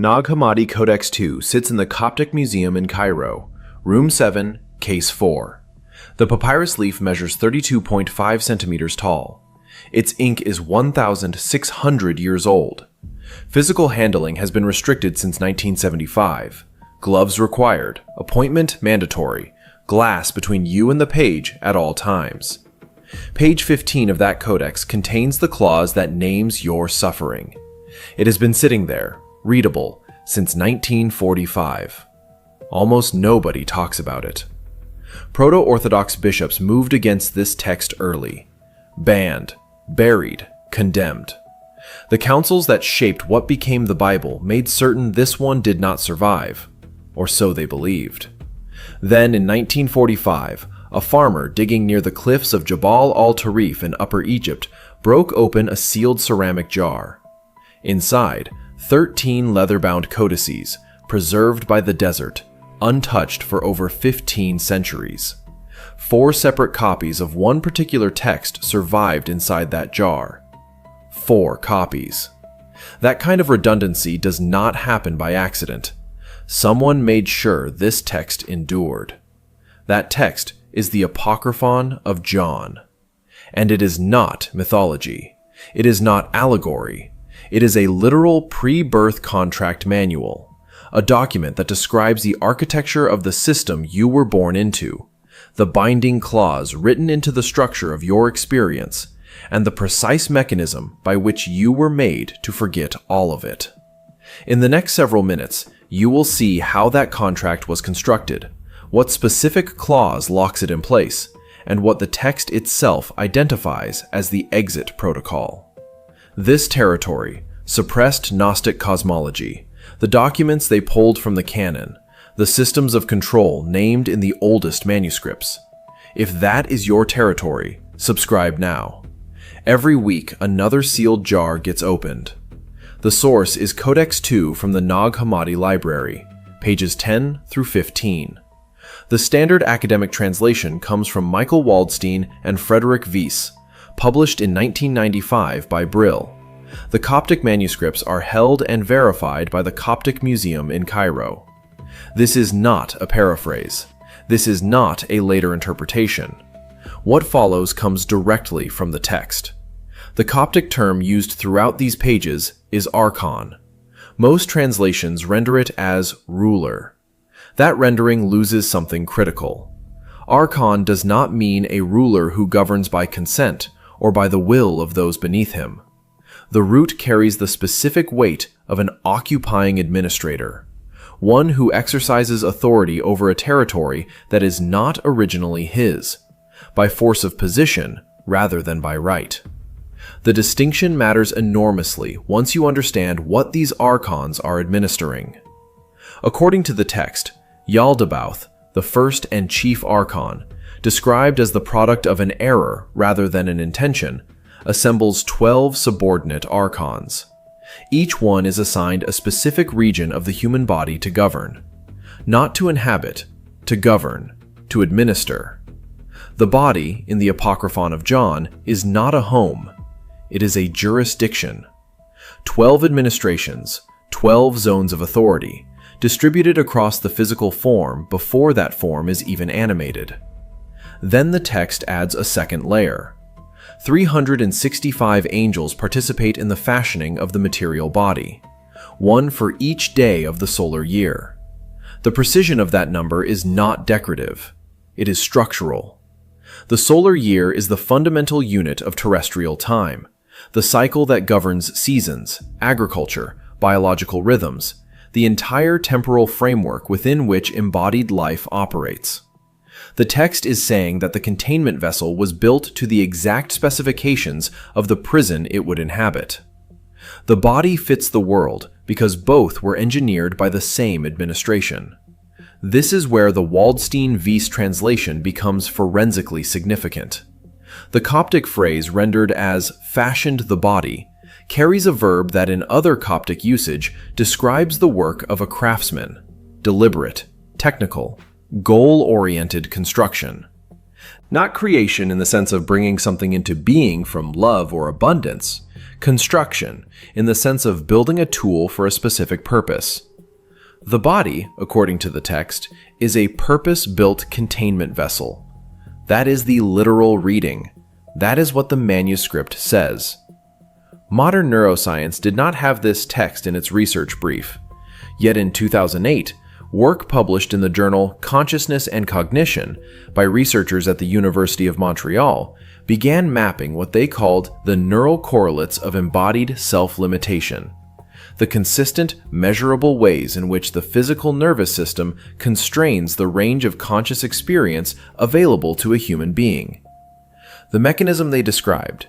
Nag Hammadi Codex II sits in the Coptic Museum in Cairo, Room 7, Case 4. The papyrus leaf measures 32.5 centimeters tall. Its ink is 1,600 years old. Physical handling has been restricted since 1975. Gloves required, appointment mandatory, glass between you and the page at all times. Page 15 of that codex contains the clause that names your suffering. It has been sitting there, readable, since 1945. Almost nobody talks about it. Proto-Orthodox bishops moved against this text early. Banned, buried, condemned. The councils that shaped what became the Bible made certain this one did not survive, or so they believed. Then in 1945, a farmer digging near the cliffs of Jabal al-Tarif in Upper Egypt broke open a sealed ceramic jar. Inside, 13 leather-bound codices, preserved by the desert, untouched for over 15 centuries. 4 separate copies of one particular text survived inside that jar. 4 copies. That kind of redundancy does not happen by accident. Someone made sure this text endured. That text is the Apocryphon of John. And it is not mythology. It is not allegory. It is a literal pre-birth contract manual, a document that describes the architecture of the system you were born into, the binding clause written into the structure of your experience, and the precise mechanism by which you were made to forget all of it. In the next several minutes, you will see how that contract was constructed, what specific clause locks it in place, and what the text itself identifies as the exit protocol. This territory, suppressed Gnostic cosmology, the documents they pulled from the canon, the systems of control named in the oldest manuscripts. If that is your territory, subscribe now. Every week, another sealed jar gets opened. The source is Codex II from the Nag Hammadi Library, pages 10 through 15. The standard academic translation comes from Michael Waldstein and Frederick Wiese, published in 1995 by Brill. The Coptic manuscripts are held and verified by the Coptic Museum in Cairo. This is not a paraphrase. This is not a later interpretation. What follows comes directly from the text. The Coptic term used throughout these pages is archon. Most translations render it as ruler. That rendering loses something critical. Archon does not mean a ruler who governs by consent or by the will of those beneath him. The root carries the specific weight of an occupying administrator, one who exercises authority over a territory that is not originally his, by force of position rather than by right. The distinction matters enormously once you understand what these archons are administering. According to the text, Yaldabaoth, the first and chief archon, described as the product of an error rather than an intention, assembles 12 subordinate archons. Each one is assigned a specific region of the human body to govern. Not to inhabit, to govern, to administer. The body, in the Apocryphon of John, is not a home. It is a jurisdiction. 12 administrations, 12 zones of authority, distributed across the physical form before that form is even animated. Then the text adds a second layer. 365 angels participate in the fashioning of the material body, one for each day of the solar year. The precision of that number is not decorative. It is structural. The solar year is the fundamental unit of terrestrial time, the cycle that governs seasons, agriculture, biological rhythms, the entire temporal framework within which embodied life operates. The text is saying that the containment vessel was built to the exact specifications of the prison it would inhabit. The body fits the world because both were engineered by the same administration. This is where the Waldstein-Wiese translation becomes forensically significant. The Coptic phrase rendered as fashioned the body carries a verb that in other Coptic usage describes the work of a craftsman, deliberate, technical, goal-oriented construction. Not creation in the sense of bringing something into being from love or abundance. Construction, in the sense of building a tool for a specific purpose. The body, according to the text, is a purpose-built containment vessel. That is the literal reading. That is what the manuscript says. Modern neuroscience did not have this text in its research brief. Yet in 2008, work published in the journal Consciousness and Cognition by researchers at the University of Montreal began mapping what they called the neural correlates of embodied self-limitation, the consistent, measurable ways in which the physical nervous system constrains the range of conscious experience available to a human being. The mechanism they described: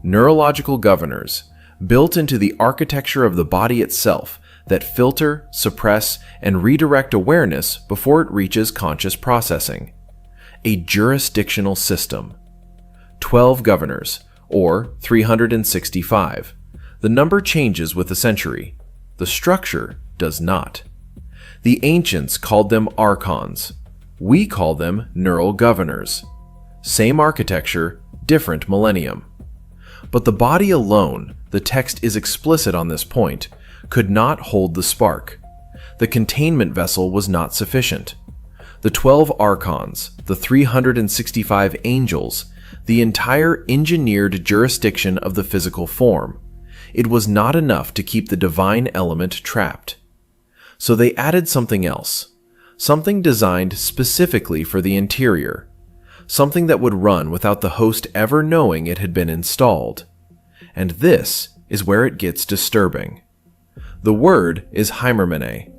neurological governors, built into the architecture of the body itself that filter, suppress, and redirect awareness before it reaches conscious processing. A jurisdictional system. 12 governors, or 365. The number changes with the century. The structure does not. The ancients called them archons. We call them neural governors. Same architecture, different millennium. But the body alone, the text is explicit on this point, could not hold the spark. The containment vessel was not sufficient. The 12 archons, the 365 angels, the entire engineered jurisdiction of the physical form, it was not enough to keep the divine element trapped. So they added something else, something designed specifically for the interior, something that would run without the host ever knowing it had been installed. And this is where it gets disturbing. The word is hymermene.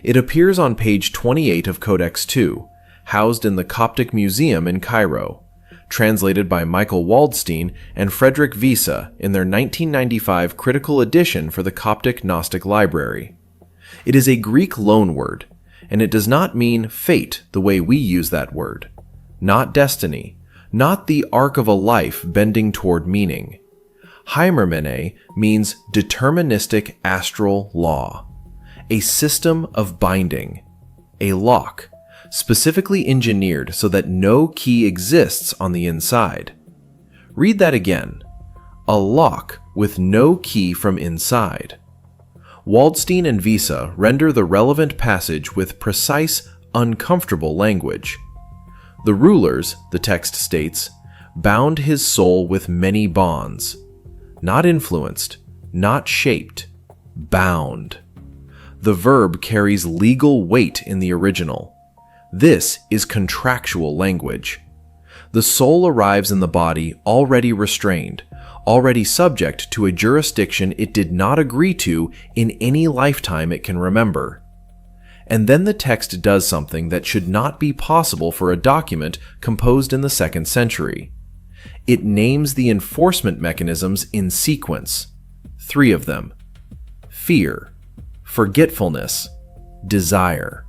It appears on page 28 of Codex II, housed in the Coptic Museum in Cairo, translated by Michael Waldstein and Frederick Visa in their 1995 critical edition for the Coptic Gnostic Library. It is a Greek loanword, and it does not mean fate the way we use that word, not destiny, not the arc of a life bending toward meaning. Hymermene means deterministic astral law, a system of binding, a lock, specifically engineered so that no key exists on the inside. Read that again. A lock with no key from inside. Waldstein and Visa render the relevant passage with precise, uncomfortable language. The rulers, the text states, bound his soul with many bonds. Not influenced, not shaped, bound. The verb carries legal weight in the original. This is contractual language. The soul arrives in the body already restrained, already subject to a jurisdiction it did not agree to in any lifetime it can remember. And then the text does something that should not be possible for a document composed in the 2nd century. It names the enforcement mechanisms in sequence, 3 of them: fear, forgetfulness, desire.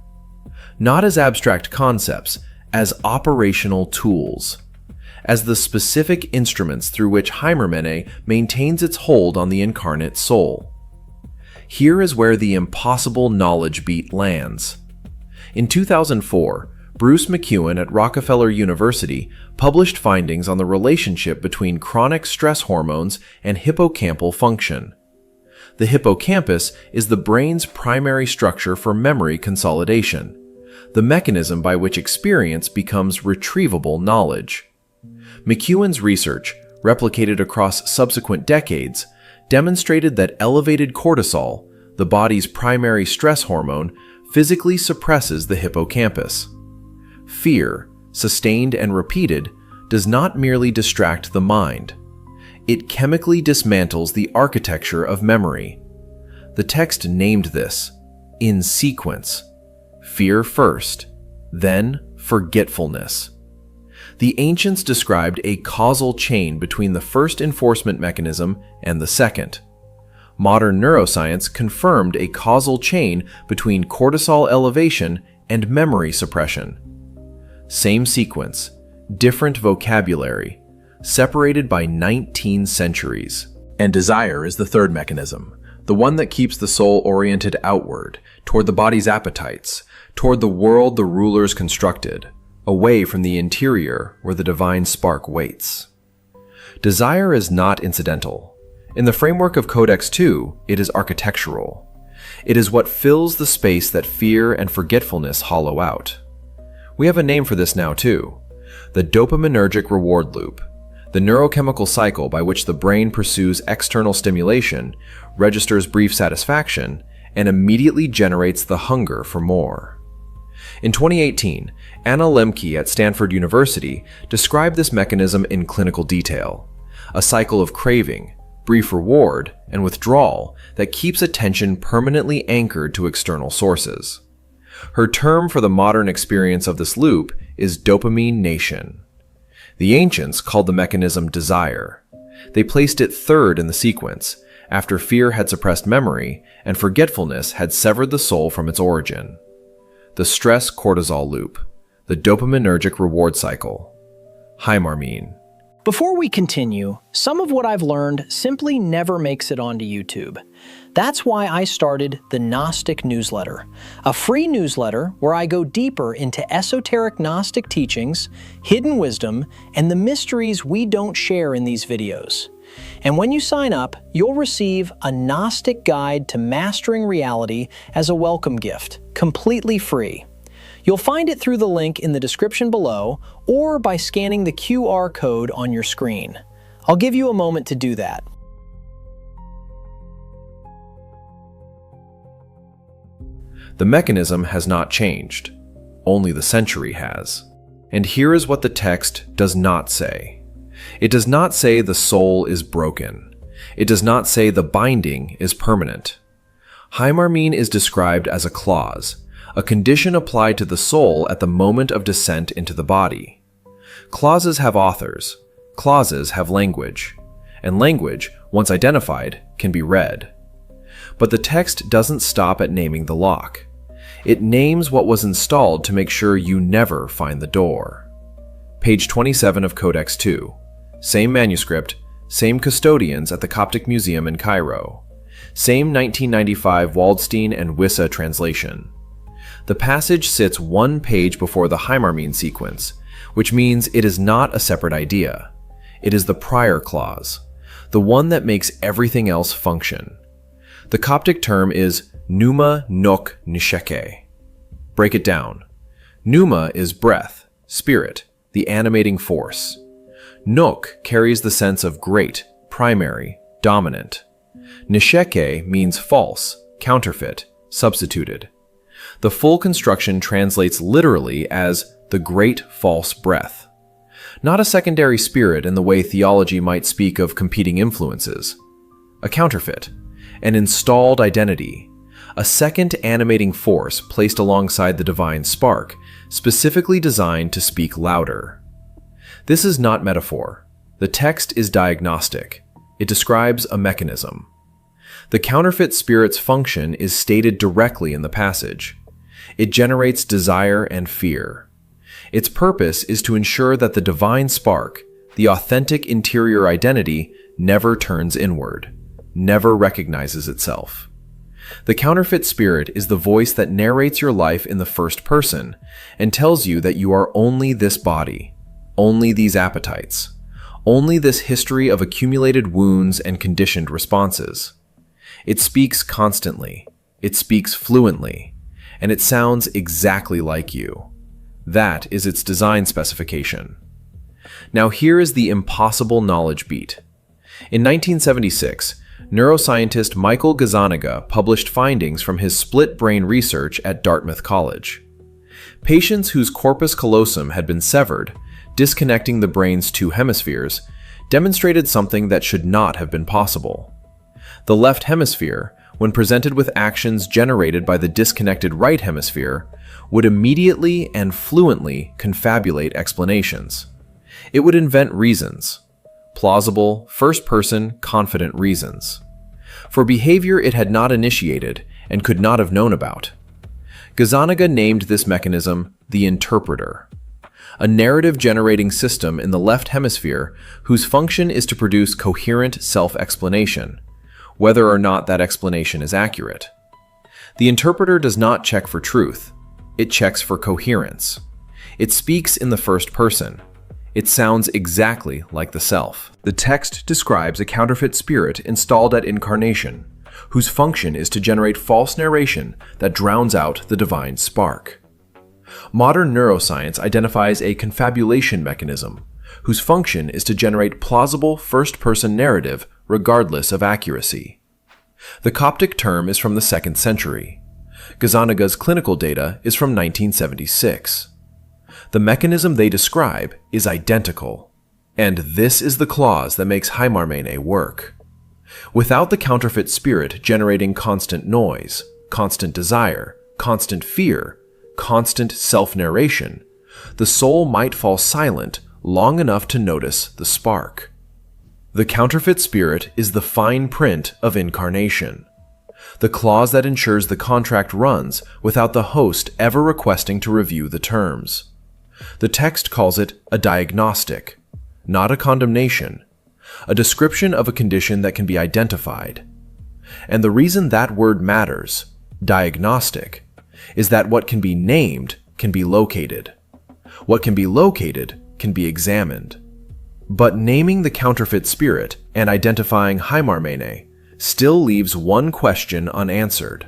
Not as abstract concepts, as operational tools, as the specific instruments through which hymermene maintains its hold on the incarnate soul. Here is where the impossible knowledge beat lands. In 2004, Bruce McEwen at Rockefeller University published findings on the relationship between chronic stress hormones and hippocampal function. The hippocampus is the brain's primary structure for memory consolidation, the mechanism by which experience becomes retrievable knowledge. McEwen's research, replicated across subsequent decades, demonstrated that elevated cortisol, the body's primary stress hormone, physically suppresses the hippocampus. Fear, sustained and repeated, does not merely distract the mind. It chemically dismantles the architecture of memory. The text named this, in sequence. Fear first, then forgetfulness. The ancients described a causal chain between the first enforcement mechanism and the second. Modern neuroscience confirmed a causal chain between cortisol elevation and memory suppression. Same sequence, different vocabulary, separated by 19 centuries. And desire is the third mechanism, the one that keeps the soul oriented outward, toward the body's appetites, toward the world the rulers constructed, away from the interior where the divine spark waits. Desire is not incidental. In the framework of Codex 2, it is architectural. It is what fills the space that fear and forgetfulness hollow out. We have a name for this now too: the dopaminergic reward loop, the neurochemical cycle by which the brain pursues external stimulation, registers brief satisfaction, and immediately generates the hunger for more. In 2018, Anna Lemke at Stanford University described this mechanism in clinical detail: a cycle of craving, brief reward, and withdrawal that keeps attention permanently anchored to external sources. Her term for the modern experience of this loop is dopamine nation. The ancients called the mechanism desire. They placed it third in the sequence, after fear had suppressed memory and forgetfulness had severed the soul from its origin. The stress-cortisol loop, the dopaminergic reward cycle. Hymarmine. Before we continue, some of what I've learned simply never makes it onto YouTube. That's why I started the Gnostic newsletter, a free newsletter where I go deeper into esoteric Gnostic teachings, hidden wisdom, and the mysteries we don't share in these videos. And when you sign up, you'll receive a Gnostic guide to mastering reality as a welcome gift, completely free. You'll find it through the link in the description below or by scanning the QR code on your screen. I'll give you a moment to do that. The mechanism has not changed. Only the century has. And here is what the text does not say. It does not say the soul is broken. It does not say the binding is permanent. Hymarmine is described as a clause, a condition applied to the soul at the moment of descent into the body. Clauses have authors. Clauses have language. And language, once identified, can be read. But the text doesn't stop at naming the lock. It names what was installed to make sure you never find the door. Page 27 of Codex 2. Same manuscript, same custodians at the Coptic Museum in Cairo. Same 1995 Waldstein and Wissa translation. The passage sits one page before the Hymarmine sequence, which means it is not a separate idea. It is the prior clause, the one that makes everything else function. The Coptic term is pneuma nok nisheke. Break it down. Pneuma is breath, spirit, the animating force. Nok carries the sense of great, primary, dominant. Nisheke means false, counterfeit, substituted. The full construction translates literally as the great false breath. Not a secondary spirit in the way theology might speak of competing influences. A counterfeit, an installed identity, a second animating force placed alongside the divine spark, specifically designed to speak louder. This is not metaphor. The text is diagnostic. It describes a mechanism. The counterfeit spirit's function is stated directly in the passage. It generates desire and fear. Its purpose is to ensure that the divine spark, the authentic interior identity, never turns inward, never recognizes itself. The counterfeit spirit is the voice that narrates your life in the first person and tells you that you are only this body, only these appetites, only this history of accumulated wounds and conditioned responses. It speaks constantly, it speaks fluently, and it sounds exactly like you. That is its design specification. Now here is the impossible knowledge beat. In 1976, neuroscientist Michael Gazzaniga published findings from his split brain research at Dartmouth College. Patients whose corpus callosum had been severed, disconnecting the brain's two hemispheres, demonstrated something that should not have been possible. The left hemisphere, when presented with actions generated by the disconnected right hemisphere, would immediately and fluently confabulate explanations. It would invent reasons. Plausible, first-person, confident reasons. For behavior it had not initiated and could not have known about. Gazzaniga named this mechanism the interpreter, a narrative-generating system in the left hemisphere whose function is to produce coherent self-explanation, whether or not that explanation is accurate. The interpreter does not check for truth. It checks for coherence. It speaks in the first person. It sounds exactly like the self. The text describes a counterfeit spirit installed at incarnation, whose function is to generate false narration that drowns out the divine spark. Modern neuroscience identifies a confabulation mechanism, whose function is to generate plausible first-person narrative regardless of accuracy. The Coptic term is from the 2nd century. Gazzaniga's clinical data is from 1976. The mechanism they describe is identical, and this is the clause that makes Hymarmene work. Without the counterfeit spirit generating constant noise, constant desire, constant fear, constant self-narration, the soul might fall silent long enough to notice the spark. The counterfeit spirit is the fine print of incarnation, the clause that ensures the contract runs without the host ever requesting to review the terms. The text calls it a diagnostic, not a condemnation, a description of a condition that can be identified. And the reason that word matters, diagnostic, is that what can be named can be located. What can be located can be examined. But naming the counterfeit spirit and identifying Hymarmene still leaves one question unanswered.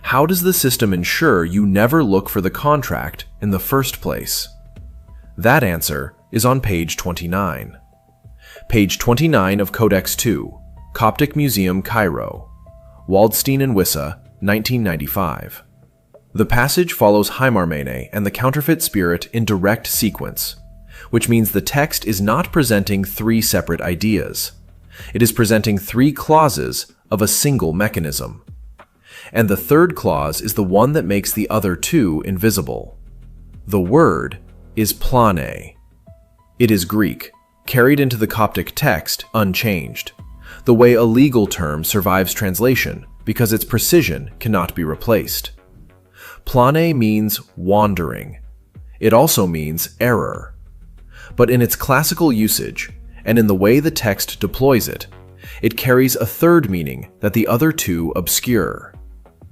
How does the system ensure you never look for the contract in the first place? That answer is on page 29. Page 29 of Codex 2, Coptic Museum, Cairo, Waldstein and Wissa, 1995. The passage follows Hymarmene and the counterfeit spirit in direct sequence, which means the text is not presenting three separate ideas. It is presenting three clauses of a single mechanism. And the third clause is the one that makes the other two invisible. The word is plane. It is Greek, carried into the Coptic text unchanged, the way a legal term survives translation because its precision cannot be replaced. Plane means wandering. It also means error. But in its classical usage, and in the way the text deploys it, it carries a third meaning that the other two obscure: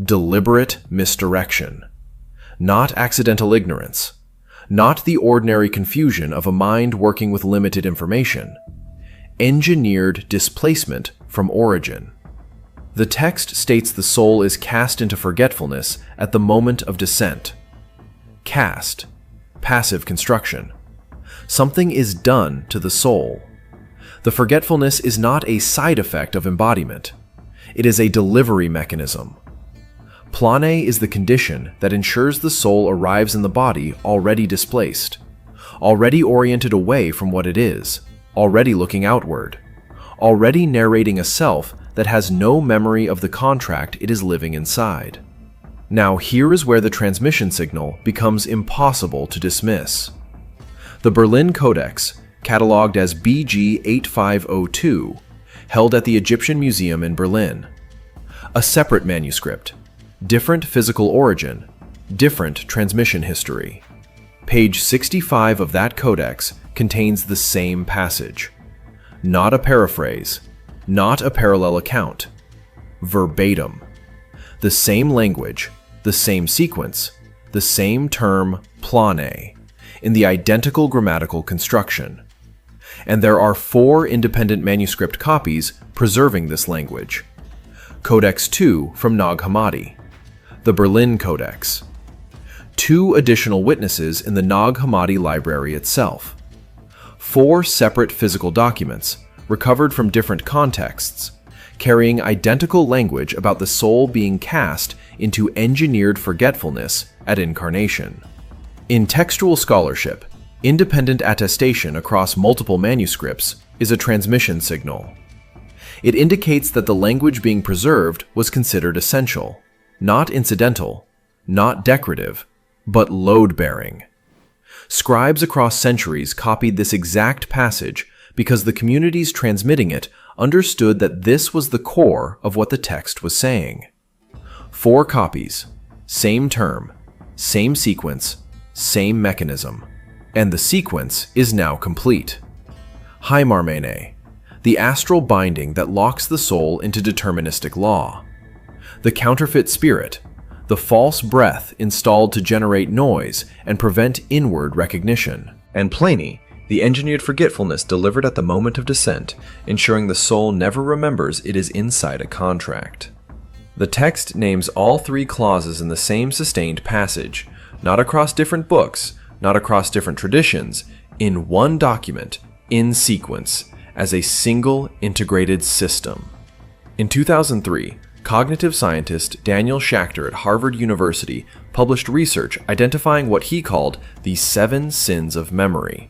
deliberate misdirection. Not accidental ignorance. Not the ordinary confusion of a mind working with limited information. Engineered displacement from origin. The text states the soul is cast into forgetfulness at the moment of descent. Cast. Passive construction. Something is done to the soul. The forgetfulness is not a side effect of embodiment. It is a delivery mechanism. Plane is the condition that ensures the soul arrives in the body already displaced, already oriented away from what it is, already looking outward, already narrating a self that has no memory of the contract it is living inside. Now here is where the transmission signal becomes impossible to dismiss. The Berlin Codex, catalogued as BG 8502, held at the Egyptian Museum in Berlin. A separate manuscript, different physical origin, different transmission history. Page 65 of that codex contains the same passage. Not a paraphrase, not a parallel account. Verbatim. The same language, the same sequence, the same term plane, in the identical grammatical construction. And there are 4 independent manuscript copies preserving this language. Codex 2 from Nag Hammadi, the Berlin Codex. 2 additional witnesses in the Nag Hammadi library itself. 4 separate physical documents, recovered from different contexts, carrying identical language about the soul being cast into engineered forgetfulness at incarnation. In textual scholarship, independent attestation across multiple manuscripts is a transmission signal. It indicates that the language being preserved was considered essential, not incidental, not decorative, but load-bearing. Scribes across centuries copied this exact passage because the communities transmitting it understood that this was the core of what the text was saying. 4 copies, same term, same sequence, same mechanism, and the sequence is now complete. Hymarmene, the astral binding that locks the soul into deterministic law. The counterfeit spirit, the false breath installed to generate noise and prevent inward recognition. And Pliny the engineered forgetfulness delivered at the moment of descent, ensuring the soul never remembers it is inside a contract. The text names all three clauses in the same sustained passage, not across different books, not across different traditions, in one document, in sequence, as a single integrated system. In 2003, cognitive scientist Daniel Schachter at Harvard University published research identifying what he called the 7 sins of memory,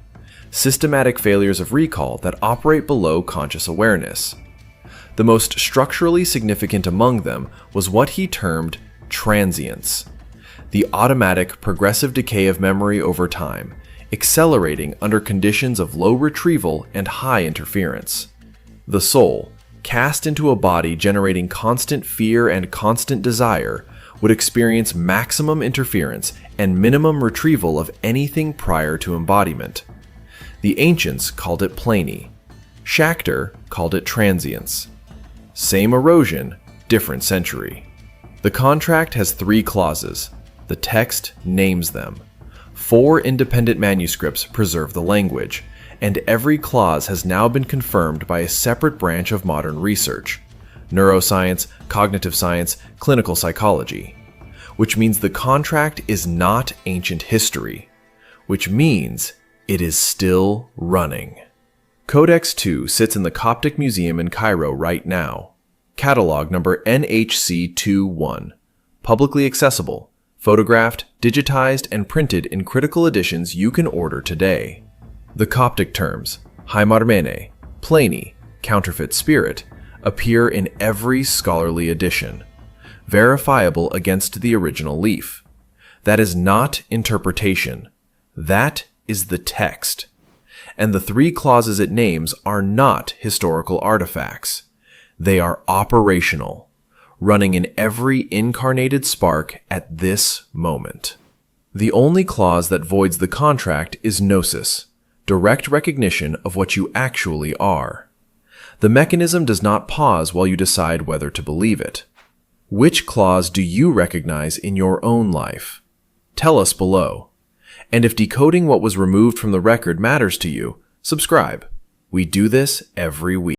systematic failures of recall that operate below conscious awareness. The most structurally significant among them was what he termed transience, the automatic progressive decay of memory over time, accelerating under conditions of low retrieval and high interference. The soul, cast into a body generating constant fear and constant desire, would experience maximum interference and minimum retrieval of anything prior to embodiment. The ancients called it plany. Schachter called it transience. Same erosion, different century. The contract has 3 clauses. The text names them. 4 independent manuscripts preserve the language, and every clause has now been confirmed by a separate branch of modern research: neuroscience, cognitive science, clinical psychology. Which means the contract is not ancient history, which means it is still running. Codex 2 sits in the Coptic Museum in Cairo right now. Catalog number NHC21. Publicly accessible, photographed, digitized, and printed in critical editions you can order today. The Coptic terms, Haimarmene, Plany, Counterfeit Spirit, appear in every scholarly edition, verifiable against the original leaf. That is not interpretation. That is the text. And the 3 clauses it names are not historical artifacts. They are operational, running in every incarnated spark at this moment. The only clause that voids the contract is gnosis, direct recognition of what you actually are. The mechanism does not pause while you decide whether to believe it. Which clause do you recognize in your own life? Tell us below. And if decoding what was removed from the record matters to you, subscribe. We do this every week.